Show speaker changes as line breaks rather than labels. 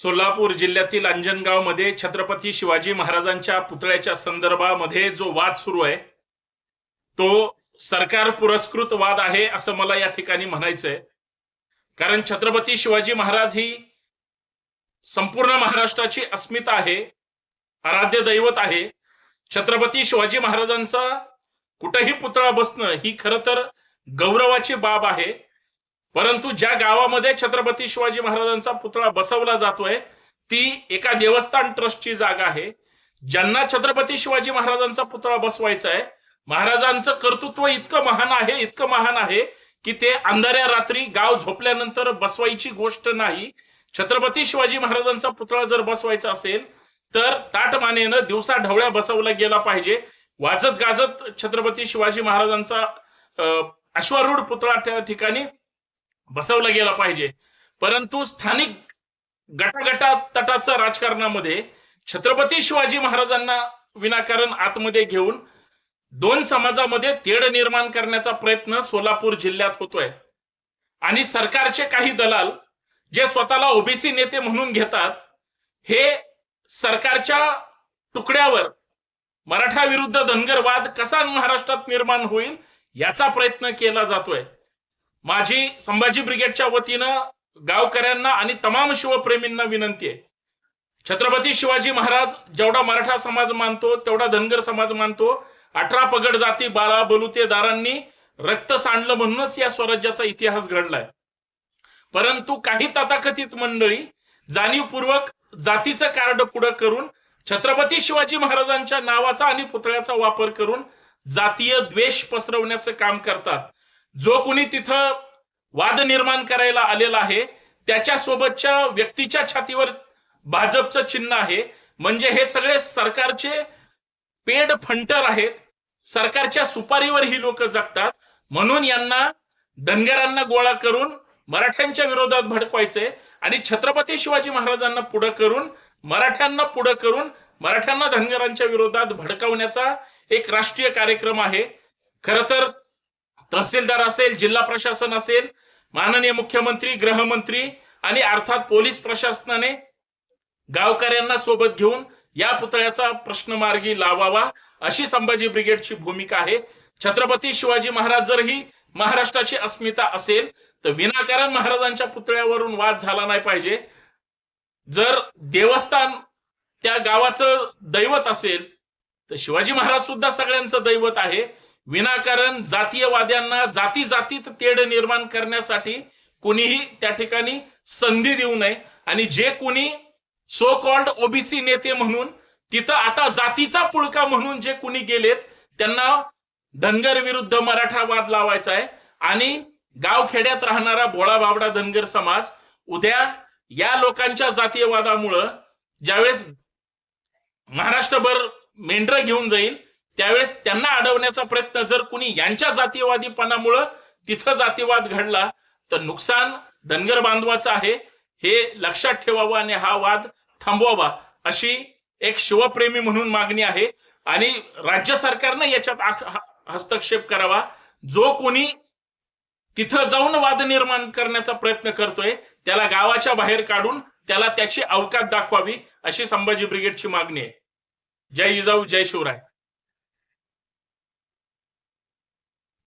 सोलापूर जिल्ह्यातील अंजनगावमध्ये छत्रपती शिवाजी महाराजांच्या पुतळ्याच्या संदर्भामध्ये जो वाद सुरू आहे तो सरकार पुरस्कृत वाद आहे असं मला या ठिकाणी म्हणायचंय। कारण छत्रपती शिवाजी महाराज ही संपूर्ण महाराष्ट्राची अस्मिता आहे, आराध्य दैवत आहे। छत्रपती शिवाजी महाराजांचा कुठेही पुतळा बसणं ही खरं तर गौरवाची बाब आहे। परंतु ज्या गावामध्ये छत्रपती शिवाजी महाराजांचा पुतळा बसवला जातोय ती एका देवस्थान ट्रस्टची जागा आहे। ज्यांना छत्रपती शिवाजी महाराजांचा पुतळा बसवायचा आहे, महाराजांचं कर्तृत्व इतकं महान आहे की ते अंधाऱ्या रात्री गाव झोपल्यानंतर बसवायची गोष्ट नाही। छत्रपती शिवाजी महाराजांचा पुतळा जर बसवायचा असेल तर ताटमानेनं दिवसा ढवळ्या बसवला गेला पाहिजे। वाजत गाजत छत्रपती शिवाजी महाराजांचा अश्वारूढ पुतळा त्या ठिकाणी बसवला गेला पाहिजे। परंतु स्थानिक गटागटाचं राजकारणामध्ये छत्रपती शिवाजी महाराजांना विनाकारण आतमध्ये घेऊन दोन समाजामध्ये तेढ निर्माण करण्याचा प्रयत्न सोलापूर जिल्ह्यात होतोय। आणि सरकारचे काही दलाल जे स्वतःला ओबीसी नेते म्हणून घेतात, हे सरकारच्या तुकड्यावर मराठा विरुद्ध धनगर वाद कसा महाराष्ट्रात निर्माण होईल याचा प्रयत्न केला जातोय। माझी संभाजी ब्रिगेडच्या वतीनं गावकऱ्यांना आणि तमाम शिवप्रेमींना विनंती आहे, छत्रपती शिवाजी महाराज जेवढा मराठा समाज मानतो तेवढा धनगर समाज मानतो। 18 पगड जाती 12 बलुतेदारांनी रक्त सांडलं म्हणूनच या स्वराज्याचा इतिहास घडलाय। परंतु काही तथाकथित मंडळी जाणीवपूर्वक जातीचं कार्ड पुढे करून छत्रपती शिवाजी महाराजांच्या नावाचा आणि पुतळ्याचा वापर करून जातीय द्वेष पसरवण्याचं काम करतात। जो कोणी तिथं वाद निर्माण करायला आलेला आहे त्याच्या सोबतच्या व्यक्तीच्या छातीवर भाजपचं चिन्ह आहे। म्हणजे हे सगळे सरकारचे पेड फंटर आहेत, सरकारच्या सुपारीवर ही लोक जगतात। म्हणून यांना धनगरांना गोळा करून मराठ्यांच्या विरोधात भडकवायचे आणि छत्रपती शिवाजी महाराजांना पुढे करून मराठ्यांना धनगरांच्या विरोधात भडकवण्याचा एक राष्ट्रीय कार्यक्रम आहे। खरं तर तहसीलदार असेल, जिल्हा प्रशासन असेल, माननीय मुख्यमंत्री, गृहमंत्री आणि अर्थात पोलीस प्रशासनाने गावकऱ्यांना सोबत घेऊन या पुतळ्याचा प्रश्न मार्गी लावावा अशी संभाजी ब्रिगेडची भूमिका आहे। छत्रपती शिवाजी महाराज जर ही महाराष्ट्राची अस्मिता असेल तर विनाकारण महाराजांच्या पुतळ्यावरून वाद झाला नाही पाहिजे। जर देवस्थान त्या गावाचं दैवत असेल तर शिवाजी महाराज सुद्धा सगळ्यांचं दैवत आहे। विनाकारण जातीयवाद्यांना जातीत तेढ निर्माण करण्यासाठी कोणीही त्या ठिकाणी संधी देऊ नये। आणि जे कोणी सो कॉल्ड ओबीसी नेते म्हणून तिथं आता जातीचा पुळका म्हणून जे कोणी गेलेत त्यांना धनगर विरुद्ध मराठा वाद लावायचा आहे। आणि गावखेड्यात राहणारा भोळा बाबडा धनगर समाज उद्या या लोकांच्या जातीयवादामुळं ज्यावेळेस महाराष्ट्रभर मेंढरं घेऊन जाईल त्यावेळेस त्यांना अडवण्याचा प्रयत्न जर कुणी यांच्या जातीयवादीपणामुळं तिथं जातीवाद घडला तर नुकसान धनगर बांधवाचं आहे, हे लक्षात ठेवावं आणि हा वाद थांबवावा अशी एक शिवप्रेमी म्हणून मागणी आहे। आणि राज्य सरकारने याच्यात हस्तक्षेप करावा। जो कोणी तिथं जाऊन वाद निर्माण करण्याचा प्रयत्न करतोय त्याला गावाच्या बाहेर काढून त्याला त्याची अवकात दाखवावी अशी संभाजी ब्रिगेडची मागणी आहे। जय जिजाऊ, जय शिवराय।